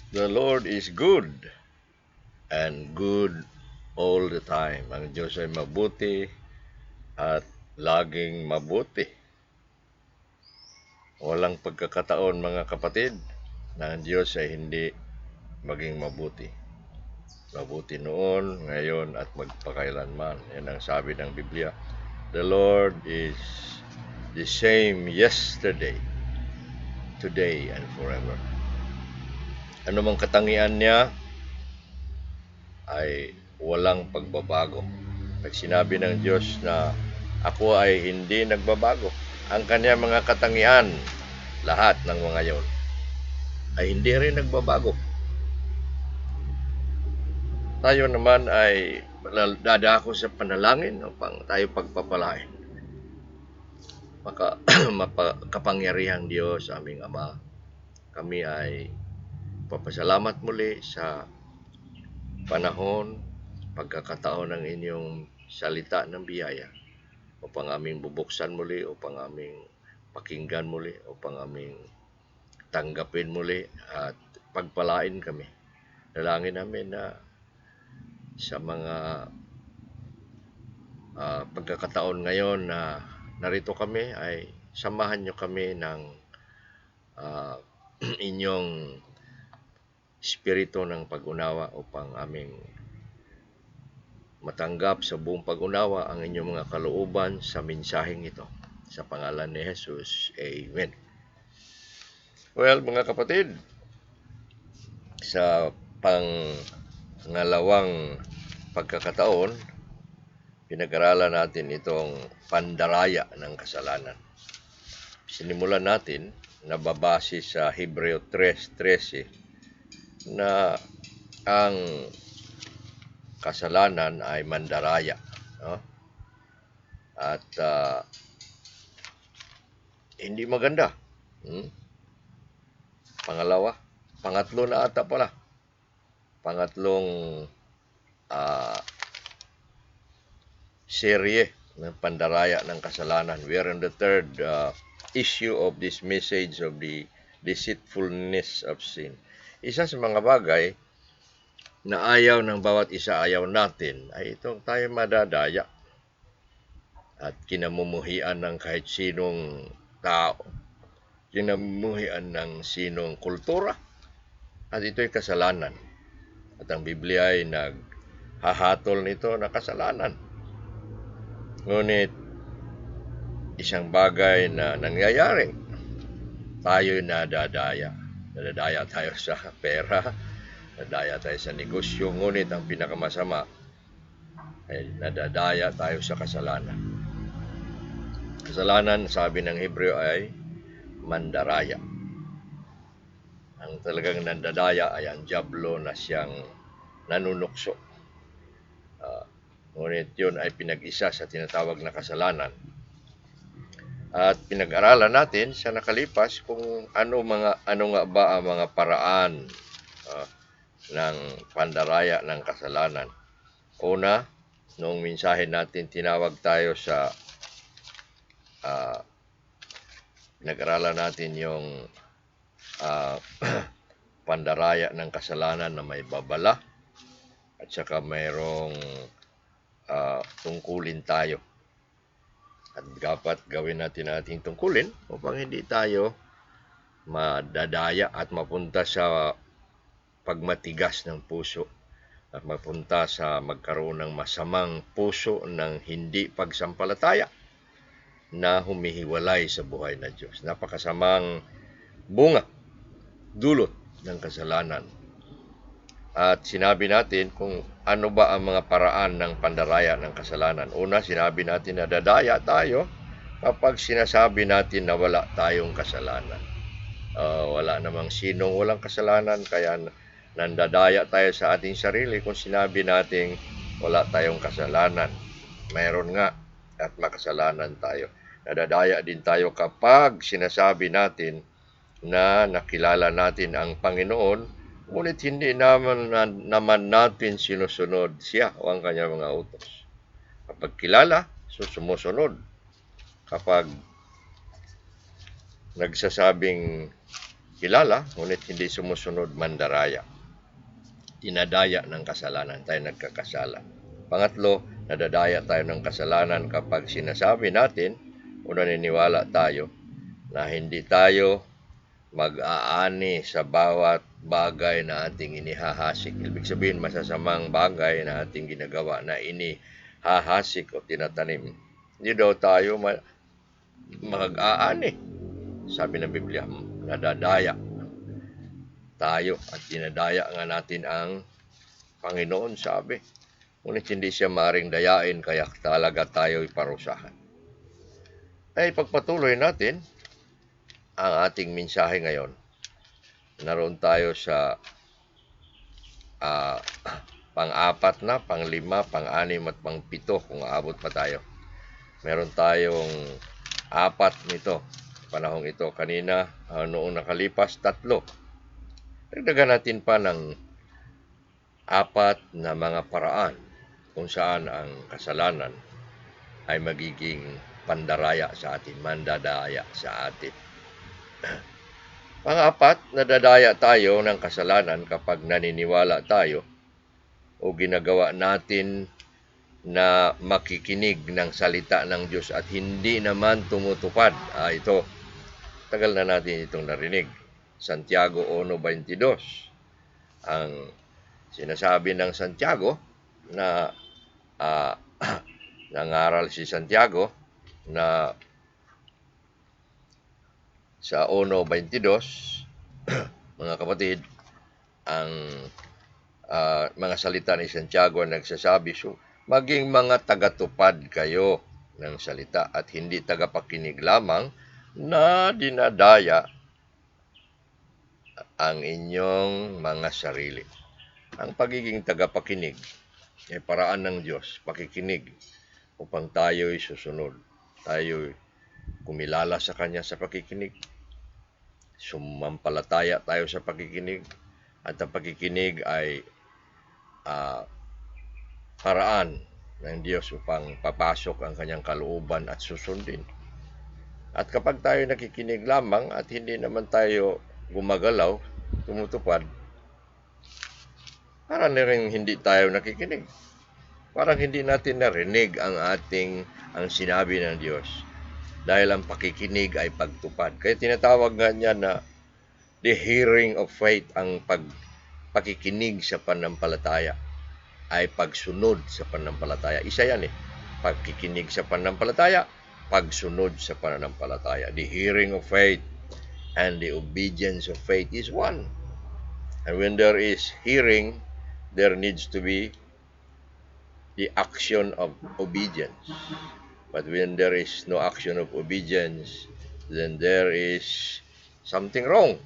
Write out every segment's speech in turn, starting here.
The Lord is good and good all the time. Ang Diyos ay mabuti at laging mabuti. Walang pagkakataon mga kapatid na ang Diyos ay hindi maging mabuti. Mabuti noon, ngayon at magpakailanman. Yan ang sabi ng Biblia. The Lord is the same yesterday, today, and forever. Ano mang katangian niya ay walang pagbabago. Pag sinabi ng Diyos na ako ay hindi nagbabago, ang kanyang mga katangian, lahat ng mga yon, ay hindi rin nagbabago. Tayo naman ay dadako sa panalangin upang tayo pagpapalain. Kapangyarihang Diyos, aming Ama, kami ay papasalamat muli sa panahon, pagkakataon ng inyong salita ng biyaya upang aming bubuksan muli, upang aming pakinggan muli, upang aming tanggapin muli at pagpalain kami. Dalangin namin na sa mga pagkakataon ngayon na narito kami ay samahan nyo kami ng inyong espiritu ng pag-unawa upang aming matanggap sa buong pag-unawa ang inyong mga kalooban sa mensaheng ito. Sa pangalan ni Jesus, Amen. Well, mga kapatid, sa pangalawang pagkakataon, pinag-aralan natin itong pandaraya ng kasalanan. Sinimulan natin na babase sa Hebreo 3:13 na ang kasalanan ay mandaraya. No? At hindi maganda. Pangatlo na ata pala. Pangatlong serye ng pandaraya ng kasalanan. We are in the third issue of this message of the deceitfulness of sin. Isa sa mga bagay na ayaw ng bawat isa, ayaw natin, ay itong tayo madadaya at kinamumuhian ng kahit sinong tao, kinamumuhian ng sinong kultura, at ito'y kasalanan. At ang Biblia ay naghahatol nito na kasalanan. Ngunit isang bagay na nangyayari, tayo'y nadadaya. Nadadaya tayo sa pera, nadadaya tayo sa negosyo, ngunit ang pinakamasama ay nadadaya tayo sa kasalanan. Kasalanan, sabi ng Hebreo, ay mandaraya. Ang talagang nandadaya ay ang dyablo na siyang nanunukso. Ngunit yun ay pinag-isa sa tinatawag na kasalanan. At pinag-aralan natin sa nakalipas kung ano nga ba ang mga paraan ng pandaraya ng kasalanan. Una, noong mensahe natin, tinawag tayo sa pinag-aralan natin yung pandaraya ng kasalanan na may babala at saka mayroong tungkulin tayo. At dapat gawin natin ating tungkulin upang hindi tayo madadaya at mapunta sa pagmatigas ng puso at mapunta sa magkaroon ng masamang puso ng hindi pagsampalataya na humihiwalay sa buhay na Diyos. Napakasamang bunga, dulot ng kasalanan. At sinabi natin kung ano ba ang mga paraan ng pandaraya ng kasalanan. Una, sinabi natin na dadaya tayo kapag sinasabi natin na wala tayong kasalanan. Wala namang sinong walang kasalanan, kaya nandadaya tayo sa ating sarili kung sinabi natin wala tayong kasalanan. Mayroon nga at makasalanan tayo. Nadadaya din tayo kapag sinasabi natin na nakilala natin ang Panginoon, ngunit hindi naman natin sinusunod siya o ang kanyang mga utos. Kapag kilala, sumusunod. Kapag nagsasabing kilala, ngunit hindi sumusunod, mandaraya. Dinadaya ng kasalanan, tayo nagkakasala. Pangatlo, nadadaya tayo ng kasalanan kapag sinasabi natin o naniniwala tayo na hindi tayo mag-aani sa bawat bagay na ating inihahasik. Ibig sabihin, masasamang bagay na ating ginagawa na inihahasik o tinatanim. Hindi daw tayo mag-aani. Sabi ng Biblia, nadadaya tayo at dinadaya nga natin ang Panginoon, sabi. Ngunit hindi siya maaaring dayain, kaya talaga tayo'y parusahan. Ay pagpatuloy natin ang ating mensahe ngayon. Naroon tayo sa pang-apat na, pang-lima, pang-anim at pang-pito kung aabot pa tayo. Meron tayong 4 nito, panahong ito. Kanina, noong nakalipas, 3. Dagdagan natin pa ng 4 na mga paraan kung saan ang kasalanan ay magiging pandaraya sa atin, mandadaya sa atin. Pang-4, nadadaya tayo ng kasalanan kapag naniniwala tayo o ginagawa natin na makikinig ng salita ng Diyos at hindi naman tumutupad. Ito, tagal na natin itong narinig. Santiago 1:22. Ang sinasabi ng Santiago na nangaral si Santiago na sa 1:22, mga kapatid, ang mga salita ni Santiago nagsasabi, maging mga tagatupad kayo ng salita at hindi tagapakinig lamang na dinadaya ang inyong mga sarili. Ang pagiging tagapakinig ay paraan ng Diyos, pakikinig upang tayo'y susunod. Tayo'y kumilala sa Kanya sa pakikinig. Sumampalataya tayo sa pakikinig. At ang pakikinig ay paraan ng Diyos upang papasok ang Kanyang kalooban at susundin. At kapag tayo nakikinig lamang at hindi naman tayo gumagalaw, tumutupad, parang rin hindi tayo nakikinig. Parang hindi natin narinig ang sinabi ng Diyos. Dahil ang pakikinig ay pagtupad. Kaya tinatawag nga niya na the hearing of faith, ang pakikinig sa pananampalataya ay pagsunod sa pananampalataya. Isa yan Pagkikinig sa pananampalataya, pagsunod sa pananampalataya. The hearing of faith and the obedience of faith is one. And when there is hearing, there needs to be the action of obedience. But when there is no action of obedience, then there is something wrong.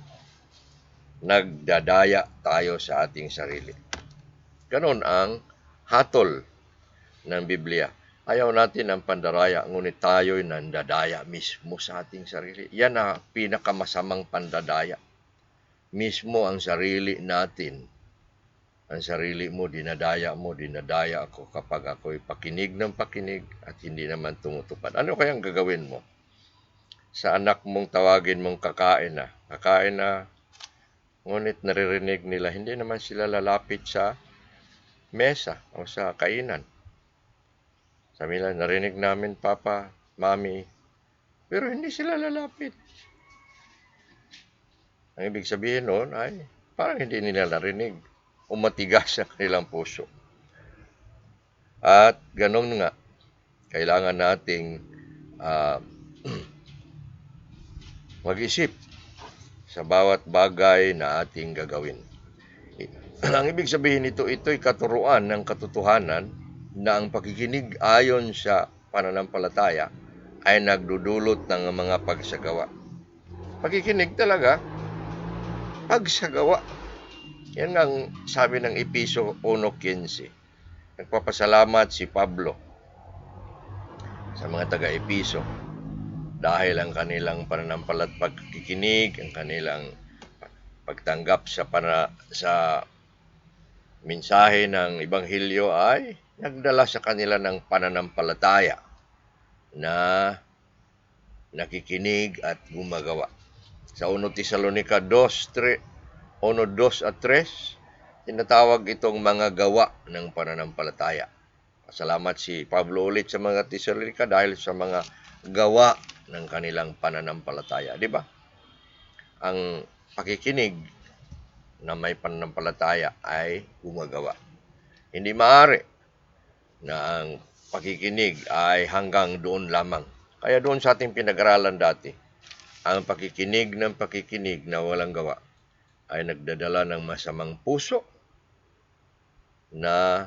Nagdadaya tayo sa ating sarili. Ganon ang hatol ng Biblia. Ayaw natin ang pandaraya, ngunit tayo'y nandadaya mismo sa ating sarili. Yan ang pinakamasamang pandadaya. Mismo ang sarili natin. Ang sarili mo, dinadaya ako kapag ako'y pakinig ng pakinig at hindi naman tumutupad. Ano kayang gagawin mo? Sa anak mong tawagin mong kakain na, ngunit naririnig nila, hindi naman sila lalapit sa mesa o sa kainan. Sabi nila, narinig namin, Papa, Mami, pero hindi sila lalapit. Ang ibig sabihin noon ay parang hindi nila narinig o matigas sa kanilang puso. At ganun nga, kailangan nating mag-isip sa bawat bagay na ating gagawin. Ang ibig sabihin ito'y katuruan ng katotohanan na ang pakikinig ayon sa pananampalataya ay nagdudulot ng mga pagsagawa. Pakikinig talaga, pagsagawa. Yan ang sabi ng Epeso 1:15. Nagpapasalamat si Pablo sa mga taga-Epeso dahil ang kanilang pagkikinig, ang kanilang pagtanggap sa mensahe ng Ebanghelyo ay nagdala sa kanila ng pananampalataya na nakikinig at gumagawa. Sa 1 Tesalonica 2, 1, 2 at 3, tinatawag itong mga gawa ng pananampalataya. Salamat si Pablo ulit sa mga Tesalonica dahil sa mga gawa ng kanilang pananampalataya. Di ba? Ang pakikinig na may pananampalataya ay gumagawa. Hindi maaari na ang pakikinig ay hanggang doon lamang. Kaya doon sa ating pinag-aralan dati, ang pakikinig na walang gawa ay nagdadala ng masamang puso na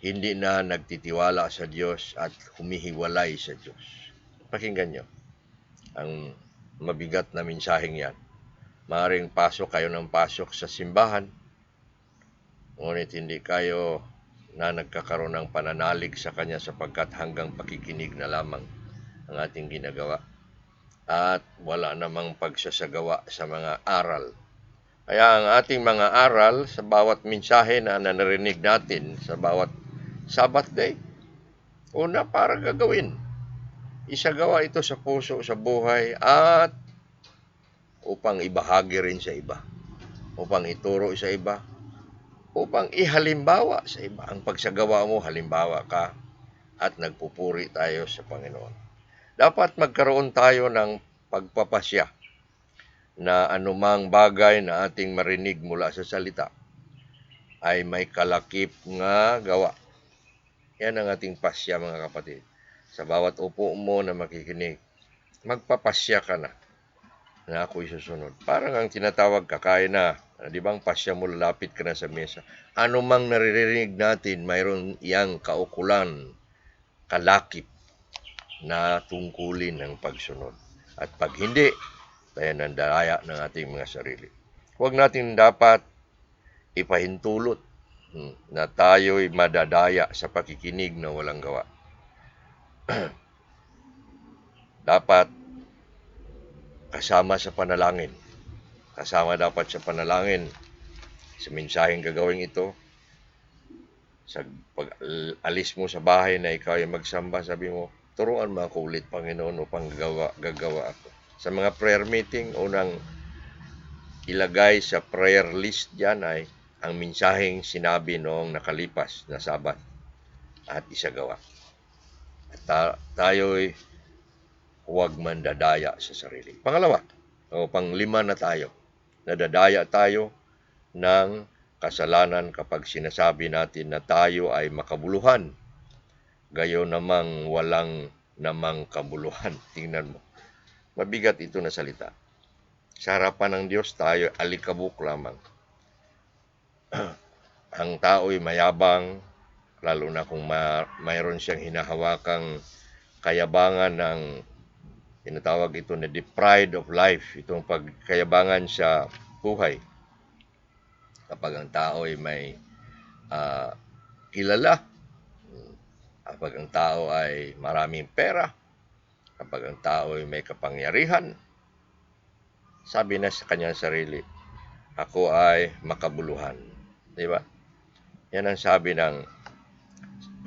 hindi na nagtitiwala sa Diyos at humihiwalay sa Diyos. Pakinggan nyo ang mabigat na mensaheng yan. Maaring pasok kayo ng pasok sa simbahan, ngunit hindi kayo na nagkakaroon ng pananalig sa Kanya sapagkat hanggang pakikinig na lamang ang ating ginagawa. At wala namang pagsasagawa sa mga aral. Kaya ang ating mga aral sa bawat mensahe na narinig natin sa bawat Sabbath day, una para gagawin. Isagawa ito sa puso, sa buhay at upang ibahagi rin sa iba. Upang ituro sa iba. Upang ihalimbawa sa iba. Ang pagsagawa mo, halimbawa ka at nagpupuri tayo sa Panginoon. Dapat magkaroon tayo ng pagpapasya na anumang bagay na ating marinig mula sa salita ay may kalakip nga gawa. Yan ang ating pasya, mga kapatid. Sa bawat upo mo na makikinig, magpapasya ka na ako'y susunod. Parang ang tinatawag kakain na, di ba ang pasya mo, lalapit ka na sa mesa. Ano mang naririnig natin, mayroon iyang kaukulan, kalakip na tungkulin ng pagsunod. At pag hindi, tayo nandalaya ng ating mga sarili. Huwag natin dapat ipahintulot na tayo'y madadaya sa pakikinig na walang gawa. Dapat kasama sa panalangin. Kasama dapat sa panalangin sa mensaheng gagawin ito. Sa pag-alis mo sa bahay na ikaw ay magsamba, sabi mo, turuan mo ako ulit, Panginoon, upang gagawa ako. Sa mga prayer meeting, unang ilagay sa prayer list dyan ay ang mensaheng sinabi noong nakalipas na Sabat at isagawa. At tayo'y huwag mandadaya sa sarili. Pangalawa, panglima na tayo. Nadadaya tayo ng kasalanan kapag sinasabi natin na tayo ay makabuluhan. Gayon namang walang namang kabuluhan. Tingnan mo. Mabigat ito na salita. Sa harapan ng Diyos, tayo alikabok lamang. Ang tao'y mayabang, lalo na kung mayroon siyang hinahawakang kayabangan ng tinatawag ito na the pride of life, itong pagkayabangan sa buhay. Kapag ang tao ay may kilala, kapag ang tao ay maraming pera, kapag ang tao ay may kapangyarihan, sabi na sa kanyang sarili, ako ay makabuluhan. Di ba? Yan ang sabi ng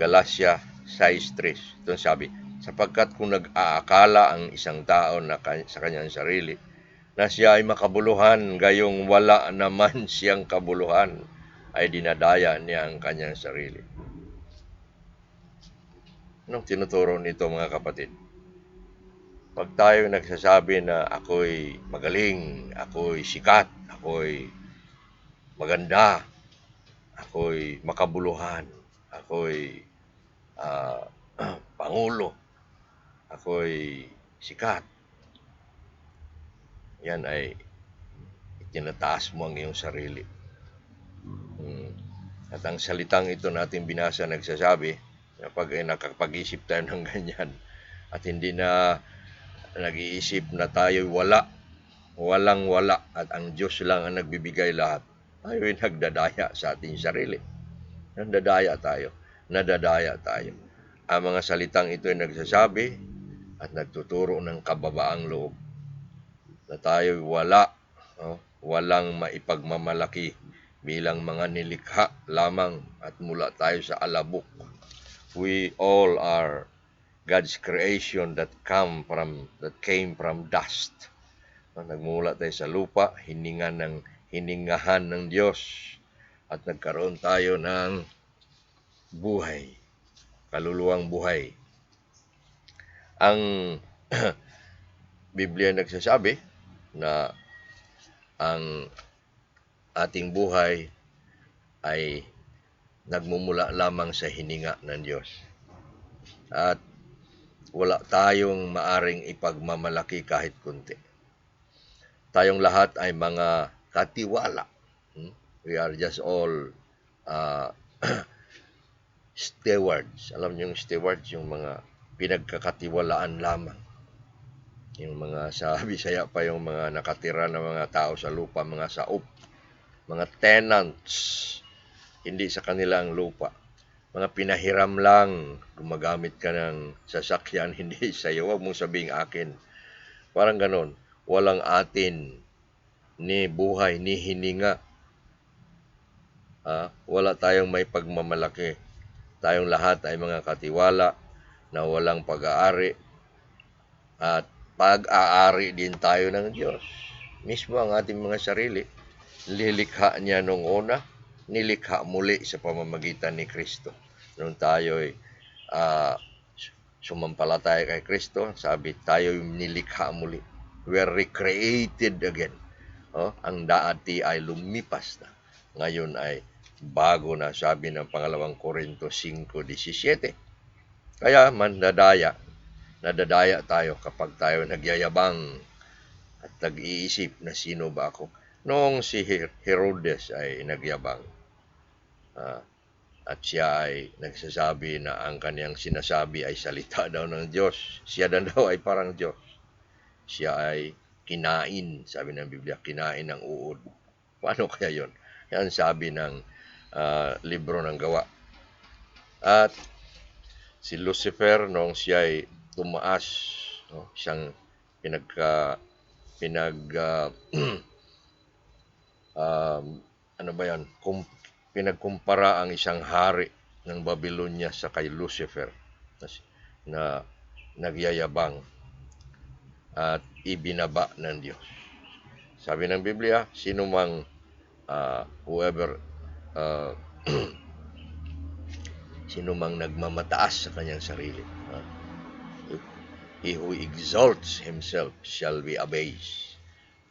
Galatia 6:3. Ito sabi, sapagkat kung nag-aakala ang isang tao na sa kanyang sarili na siya ay makabuluhan, gayong wala naman siyang kabuluhan, ay dinadaya niya ang kanyang sarili. Anong tinuturo nito, mga kapatid? Pag tayo nagsasabi na ako'y magaling, ako'y sikat, ako'y maganda, ako'y makabuluhan, ako'y pangulo, ako'y sikat, yan ay itinataas mo ang iyong sarili. At ang salitang ito natin binasa nagsasabi, kapag nakapag-isip tayo ng ganyan, at hindi na nag-iisip na tayo'y walang wala, at ang Diyos lang ang nagbibigay lahat, tayo'y nagdadaya sa ating sarili. Nadadaya tayo. Ang mga salitang ito ay nagsasabi at nagtuturo ng kababaang loob na tayo'y walang maipagmamalaki bilang mga nilikha lamang at mula tayo sa alabok. We all are God's creation that came from dust. Nagmula tayo sa lupa, hiningahan ng Diyos at nagkaroon tayo ng buhay, kaluluwang buhay. Ang Biblia nagsasabi na ang ating buhay ay nagmumula lamang sa hininga ng Diyos. At wala tayong maaring ipagmamalaki kahit kunti. Tayong lahat ay mga katiwala. We are just all stewards. Alam niyo yung stewards, yung mga pinagkakatiwalaan lamang. Yung mga sa Bisaya pa yung mga nakatira na mga tao sa lupa, mga saop, mga tenants, hindi sa kanilang lupa. Mga pinahiram lang, gumagamit ka ng sasakyan, hindi sa'yo, huwag mong sabing akin. Parang ganon. Walang atin, ni buhay, ni hininga. Wala tayong may pagmamalaki. Tayong lahat ay mga katiwala na walang pag-aari. At pag-aari din tayo ng Diyos. Mismo ang ating mga sarili, lilikha niya nung una, nilikha muli sa pamamagitan ni Kristo. Nung tayo'y sumampalataya kay Kristo, sabi tayo'y nilikha muli. We are recreated again. Ang dati ay lumipas na. Ngayon ay bago na, sabi ng pangalawang Korinto 5:17. Kaya nadadaya tayo kapag tayo nagyayabang at nag-iisip na sino ba ako. Noong si Herodes ay nagyabang at siya ay nagsasabi na ang kaniyang sinasabi ay salita daw ng Diyos. Siya daw ay parang Diyos. Siya ay kinain, sabi ng Biblia, kinain ng uod. Paano kaya yon? Yan sabi ng libro ng Gawa. At si Lucifer, noong siya ay tumaas, siyang pinagkumpara ang isang hari ng Babylonia sa kay Lucifer na nagyayabang at ibinaba ng Diyos. Sabi ng Biblia, sino mang sino mang nagmamataas sa kanyang sarili, he who exalts himself shall be abased.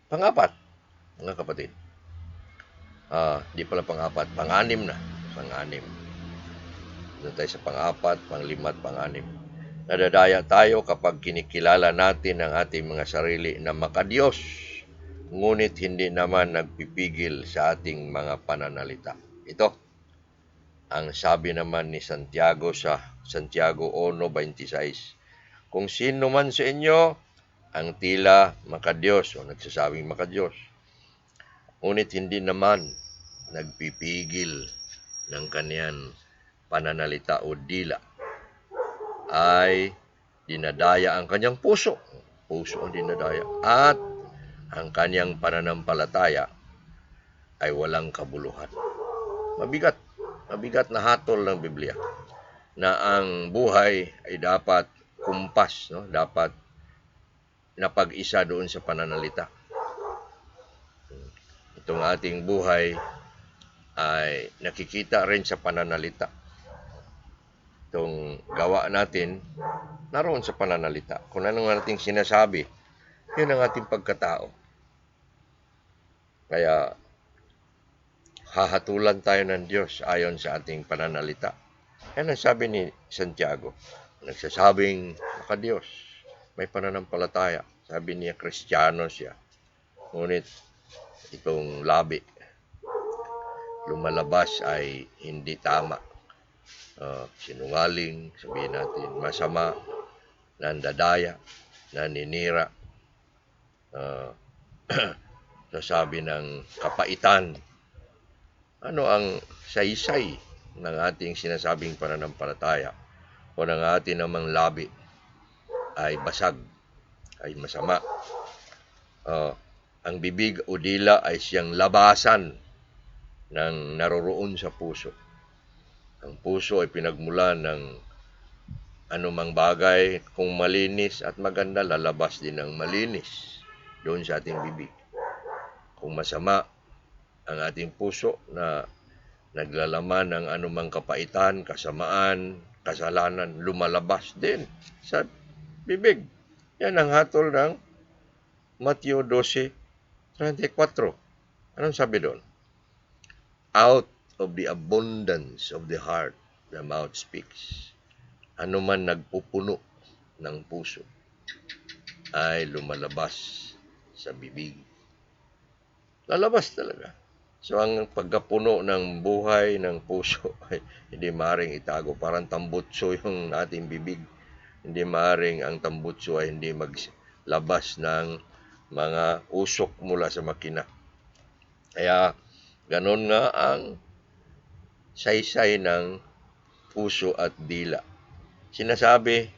Pang-apat, mga kapatid. Di pala pang-apat, pang-anim na. Pang-anim. Doon tayo sa pang-apat, pang-lima at pang-anim. Nadadaya tayo kapag kinikilala natin ang ating mga sarili na makadiyos, ngunit hindi naman nagpipigil sa ating mga pananalita. Ito, ang sabi naman ni Santiago sa Santiago 1:26. Kung sino man sa inyo ang tila makadiyos o nagsasabing makadiyos, ngunit hindi naman nagpipigil ng kanyang pananalita o dila, ay dinadaya ang kanyang puso. Puso ang dinadaya. At ang kanyang pananampalataya ay walang kabuluhan. Mabigat na hatol ng Biblia na ang buhay ay dapat kumpas, dapat napag-isa doon sa pananalita. Itong ating buhay ay nakikita rin sa pananalita. Itong gawa natin, naroon sa pananalita. Kung ano nga nating sinasabi, yun ang ating pagkatao. Kaya, hahatulan tayo ng Diyos ayon sa ating pananalita. Yan ang sabi ni Santiago. Nagsasabing makadiyos, may pananampalataya. Sabi niya, Kristiyano siya. Ngunit itong labi, lumalabas ay hindi tama. Sinungaling, sabihin natin, masama, nandadaya, naninira, sasabi ng kapaitan. Ano ang saysay ng ating sinasabing pananampalataya o ng ating namang labi ay basag, ay masama. Ang bibig o dila ay siyang labasan ng naroroon sa puso. Ang puso ay pinagmulan ng anumang bagay. Kung malinis at maganda, lalabas din ng malinis. doon sa ating bibig. Kung masama ang ating puso na naglalaman ng anumang kapaitan, kasamaan, kasalanan, lumalabas din sa bibig. Yan ang hatol ng Mateo 12:34. Anong sabi doon? Out of the abundance of the heart, the mouth speaks. Ano man nagpupuno ng puso ay lumalabas sa bibig. Lalabas talaga. So, ang pagkapuno ng buhay ng puso ay hindi maaaring itago. Parang tambutso yung ating bibig. Hindi maaaring ang tambutso ay hindi maglabas ng mga usok mula sa makina. Kaya, ganon nga ang saysay ng puso at dila. Sinasabi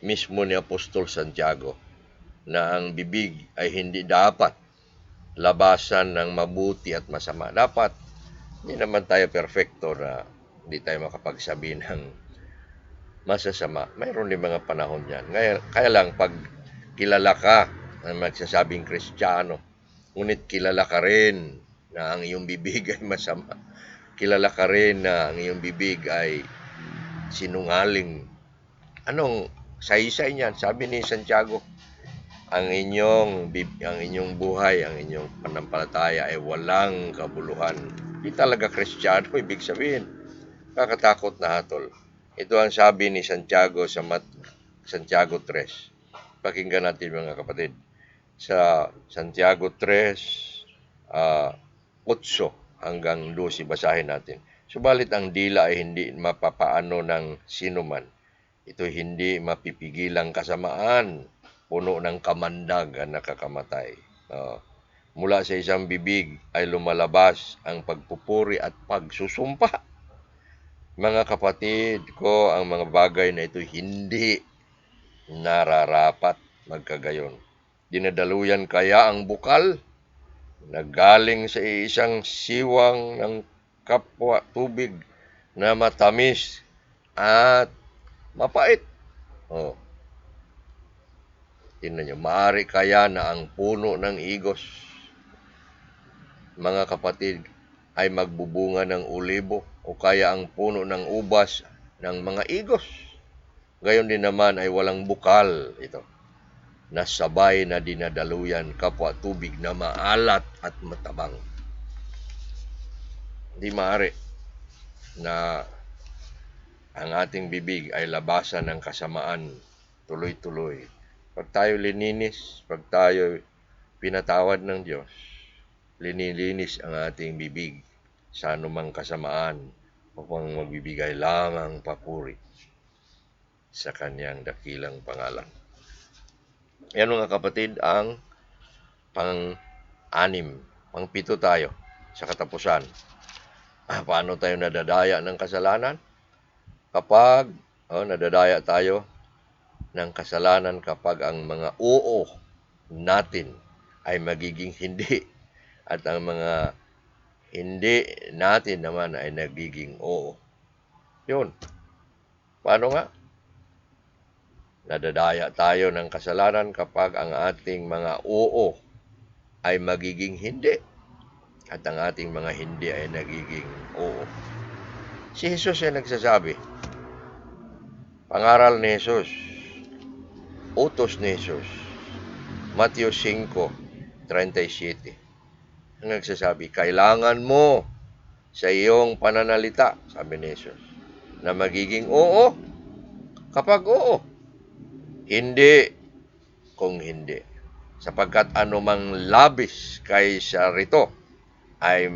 mismo ni Apostol Santiago na ang bibig ay hindi dapat labasan ng mabuti at masama. Dapat, hindi naman tayo perfecto na hindi tayo makapagsabi ng masasama. Mayroon din mga panahon yan. Kaya lang, pag kilala ka na magsasabing Kristiyano, ngunit kilala ka rin na ang iyong bibig ay masama. Kilala ka rin na ang iyong bibig ay sinungaling. Anong saysay niyan? Sabi ni Santiago, ang inyong buhay, ang inyong pananampalataya ay walang kabuluhan. Di talaga Kristiyano, ibig sabihin. Kakatakot na hatol. Ito ang sabi ni Santiago sa Santiago 3. Pakinggan natin mga kapatid. Sa Santiago 3, 8 hanggang 12, basahin natin. Subalit ang dila ay hindi mapapaano ng sinuman. Ito hindi mapipigilang kasamaan, puno ng kamandag ang nakakamatay. Mula sa isang bibig ay lumalabas ang pagpupuri at pagsusumpa. Mga kapatid ko, ang mga bagay na ito hindi nararapat magkagayon. Dinadaluyan kaya ang bukal na galing sa isang siwang ng kapwa tubig na matamis at mapait. Tingnan nyo, maaari kaya na ang puno ng igos, mga kapatid, ay magbubunga ng ulibo o kaya ang puno ng ubas ng mga igos. Gayon din naman ay walang bukal ito na sabay na dinadaluyan kapwa tubig na maalat at matabang. Hindi maaari na ang ating bibig ay labasan ng kasamaan tuloy-tuloy. Pag tayo lininis, pag tayo pinatawad ng Diyos, linilinis ang ating bibig sa anumang kasamaan upang magbibigay lamang papuri sa kanyang dakilang pangalan. Yan mga kapatid ang pang-6, pang-7 tayo sa katapusan. Paano tayo nadadaya ng kasalanan? Kapag nadadaya tayo ng kasalanan kapag ang mga oo natin ay magiging hindi at ang mga hindi natin naman ay nagiging oo. Yun. Paano nga? Nadadaya tayo ng kasalanan kapag ang ating mga oo ay magiging hindi at ang ating mga hindi ay nagiging oo. Si Jesus ay nagsasabi, pangaral ni Jesus, utos ni Jesus, Mateo 5:37. Ang nagsasabi, kailangan mo sa iyong pananalita, sabi ni Jesus, na magiging oo kapag oo. Hindi kung hindi. Sapagkat anumang labis kaysa rito ay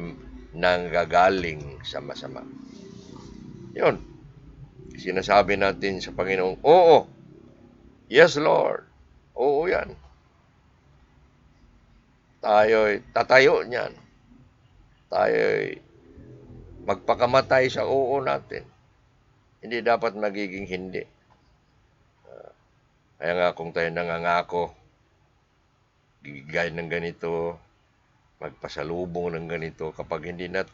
nanggagaling sa masama. Yun. Sinasabi natin sa Panginoon, oo. Yes, Lord. Oo yan. Tayo'y tatayo niyan. Tayo'y magpakamatay sa oo natin. Hindi dapat magiging hindi. Kaya nga kung tayo nangangako, gigigay ng ganito, magpasalubong ng ganito, kapag hindi na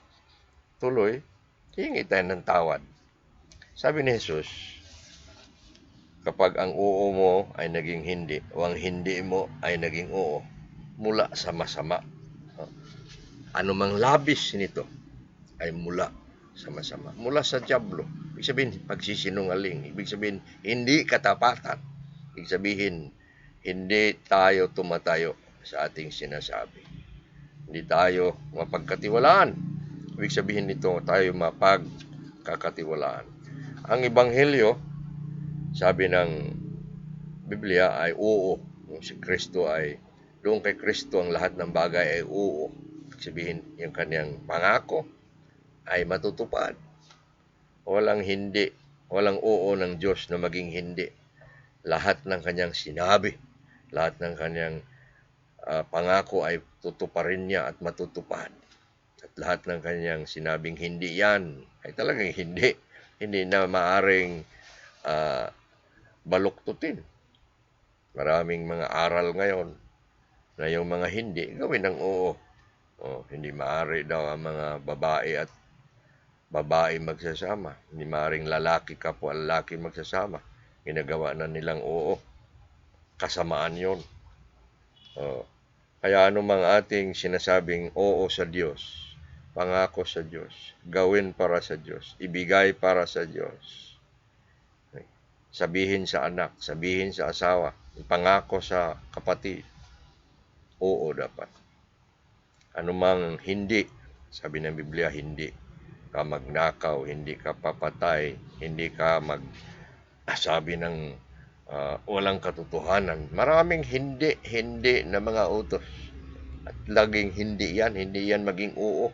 tuloy, hingi tayo ng tawad. Sabi ni Jesus, kapag ang oo mo ay naging hindi o ang hindi mo ay naging oo mula sa masama. Ano mang labis nito ay mula sa masama, mula sa dyablo. Ibig sabihin, pagsisinungaling. Ibig sabihin, hindi katapatan. Ibig sabihin, hindi tayo tumatayo sa ating sinasabi. Hindi tayo mapagkatiwalaan. Ibig sabihin nito, tayo mapagkakatiwalaan. Ang Ebanghelyo, sabi ng Biblia ay oo. Si Kristo ay, doon kay Kristo ang lahat ng bagay ay oo. Ibig sabihin, yung kanyang pangako ay matutupad. Walang hindi, walang oo ng Diyos na maging hindi. Lahat ng kanyang sinabi, lahat ng kanyang pangako ay tutuparin niya at matutupad. At lahat ng kanyang sinabing hindi yan ay talagang hindi. Hindi na maaring baluktutin. Maraming mga aral ngayon na yung mga hindi gawin ng oo. Hindi maaari daw ang mga babae magsasama. Hindi maaaring lalaki kapwa lalaki magsasama. Ginagawa na nilang oo. Kasamaan yon. Kaya anumang ating sinasabing oo sa Diyos, pangako sa Diyos, gawin para sa Diyos, ibigay para sa Diyos, sabihin sa anak, sabihin sa asawa, pangako sa kapatid, oo dapat. Anumang hindi, sabi ng Biblia, hindi ka magnakaw, hindi ka papatay, hindi ka magsabi ng walang katotohanan. Maraming hindi na mga utos. At laging hindi yan maging oo.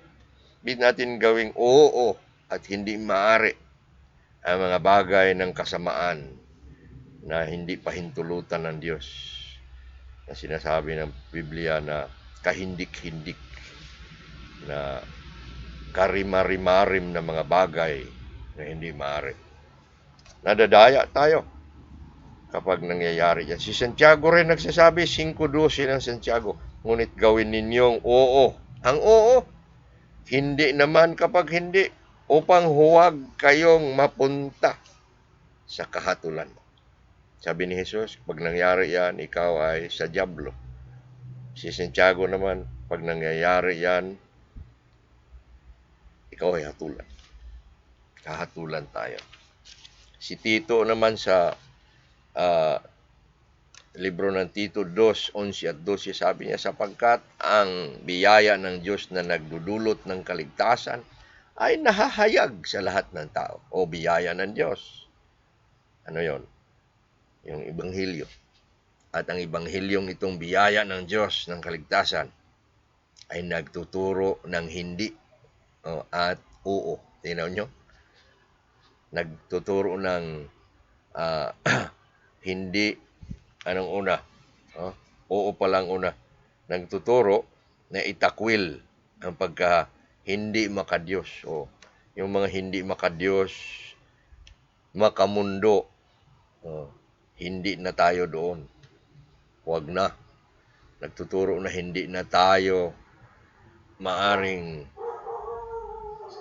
Hindi natin gawing oo at hindi maaari ang mga bagay ng kasamaan na hindi pahintulutan ng Diyos. Na sinasabi ng Biblia na kahindik-hindik, na karimarimarim na mga bagay na hindi maaari. Nadadaya tayo kapag nangyayari yan. Si Santiago rin nagsasabi, 5:12 ng Santiago, ngunit gawin ninyong oo. Ang oo, hindi naman kapag hindi, upang huwag kayong mapunta sa kahatulan. Sabi ni Jesus, pag nangyari yan, ikaw ay sa dyablo. Si Santiago naman, pag nangyayari yan, ikaw ay hatulan. Kahatulan tayo. Si Tito naman sa libro ng Tito 2:11 at 12, sabi niya, sapagkat ang biyaya ng Diyos na nagdudulot ng kaligtasan ay nahahayag sa lahat ng tao. O biyaya ng Diyos. Ano yon? Yung Ebanghelyo. At ang Ebanghelyo itong biyaya ng Diyos ng kaligtasan ay nagtuturo ng hindi at oo. Tingnan nyo? Nagtuturo ng hindi. Anong una? Oo pa lang una. Nagtuturo na itakwil ang pagka hindi makadiyos. Yung mga hindi makadiyos, makamundo. Hindi na tayo doon. Huwag na. Nagtuturo na hindi na tayo maaring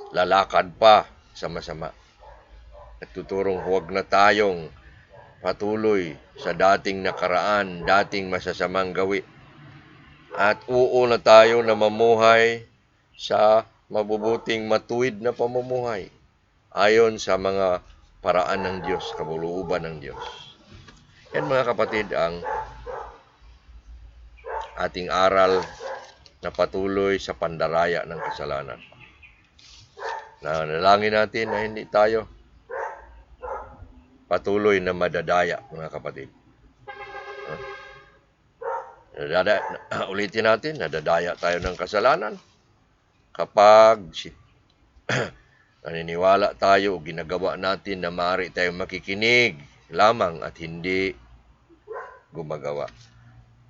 lalakad pa sa masama. Nagtuturong huwag na tayong patuloy sa dating nakaraan, dating masasamang gawi. At oo na tayo na mamuhay sa mabubuting matuwid na pamumuhay ayon sa mga paraan ng Diyos, kabuluuban ng Diyos. Yan mga kapatid ang ating aral na patuloy sa pandaraya ng kasalanan. Nanalangin natin na hindi tayo patuloy na madadaya, mga kapatid. Ulitin natin, nadadaya tayo ng kasalanan kapag naniniwala tayo o ginagawa natin na maaari tayong makikinig lamang at hindi gumagawa.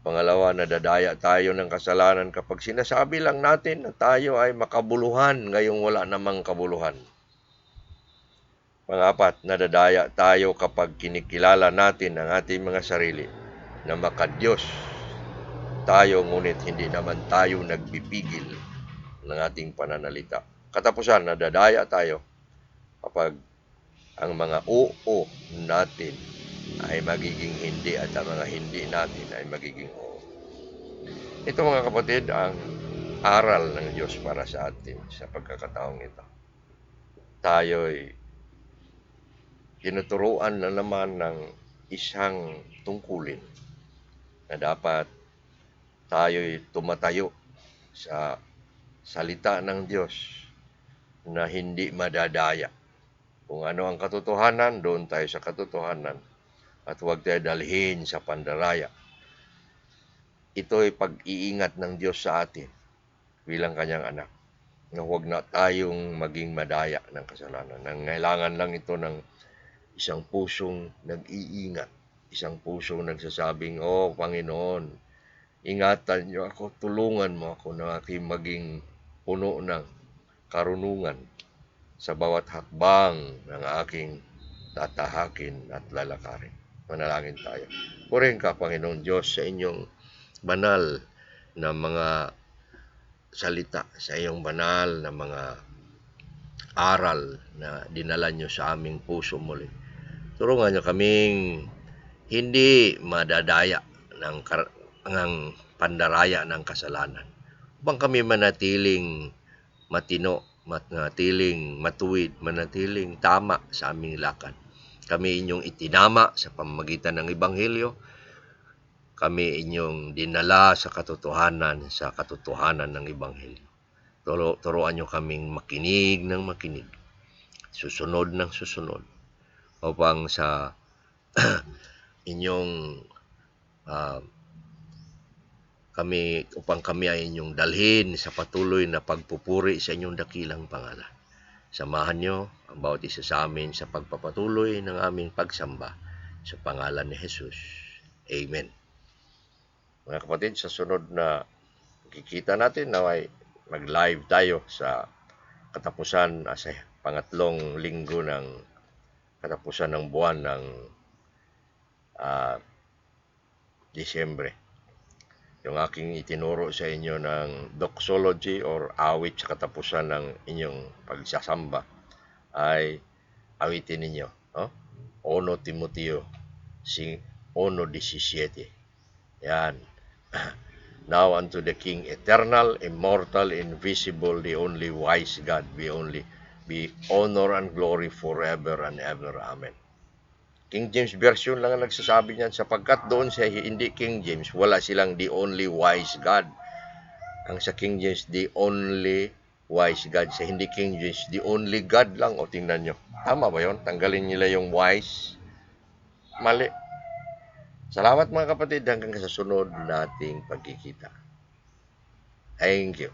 Pangalawa, nadadaya tayo ng kasalanan kapag sinasabi lang natin na tayo ay makabuluhan ngayong wala namang kabuluhan. Pangapat, nadadaya tayo kapag kinikilala natin ang ating mga sarili na makadiyos tayo, ngunit hindi naman tayo nagpipigil ng ating pananalita. Katapusan, nadadaya tayo kapag ang mga oo natin ay magiging hindi at ang mga hindi natin ay magiging oo. Ito mga kapatid ang aral ng Diyos para sa atin sa pagkakataong ito. Tayo'y tinuturuan na naman ng isang tungkulin na dapat tayo'y tumatayo sa salita ng Diyos na hindi madadaya. Kung ano ang katotohanan, doon tayo sa katotohanan at huwag tayo dalhin sa pandaraya. Ito ay pag-iingat ng Diyos sa atin bilang kanyang anak na huwag na tayong maging madaya ng kasalanan. Nangailangan lang ito ng isang pusong nag-iingat, isang pusong nagsasabing, "Oh Panginoon, ingatan niyo ako, tulungan mo ako na aking maging puno ng karunungan sa bawat hakbang ng aking tatahakin at lalakarin." Manalangin tayo. Purihin ka, Panginoon Diyos, sa inyong banal na mga salita, sa iyong banal na mga aral na dinala nyo sa aming puso muli. Tulungan nyo kaming hindi madadaya ng pandaraya ng kasalanan upang kami manatiling matino, manatiling matuwid, manatiling tama sa aming lakad. Kami inyong itinama sa pamamagitan ng Ebanghelyo. Kami inyong dinala sa katotohanan ng Ebanghelyo. Turuan nyo kaming makinig ng makinig, susunod ng susunod, upang sa inyong upang kami ay inyong dalhin sa patuloy na pagpupuri sa inyong dakilang pangalan. Samahan nyo ang bawat isa sa amin sa pagpapatuloy ng aming pagsamba sa pangalan ni Jesus. Amen. Mga kapatid, sa sunod na kikita natin na ay mag-live tayo sa katapusan sa pangatlong linggo ng katapusan ng buwan ng Disyembre. Yung aking itinuro sa inyo ng doxology or awit sa katapusan ng inyong pagsasamba ay awitin ninyo. 1 Timoteo 1:17. Yan. Now unto the King, eternal, immortal, invisible, the only wise God, be honor and glory forever and ever. Amen. King James Version lang ang nagsasabi niyan sapagkat doon sa hindi King James, wala silang the only wise God. Ang sa King James, the only wise God. Sa hindi King James, the only God lang. O tingnan nyo. Tama ba yun? Tanggalin nila yung wise. Mali. Salamat mga kapatid hanggang sa sunod nating pagkikita. Thank you.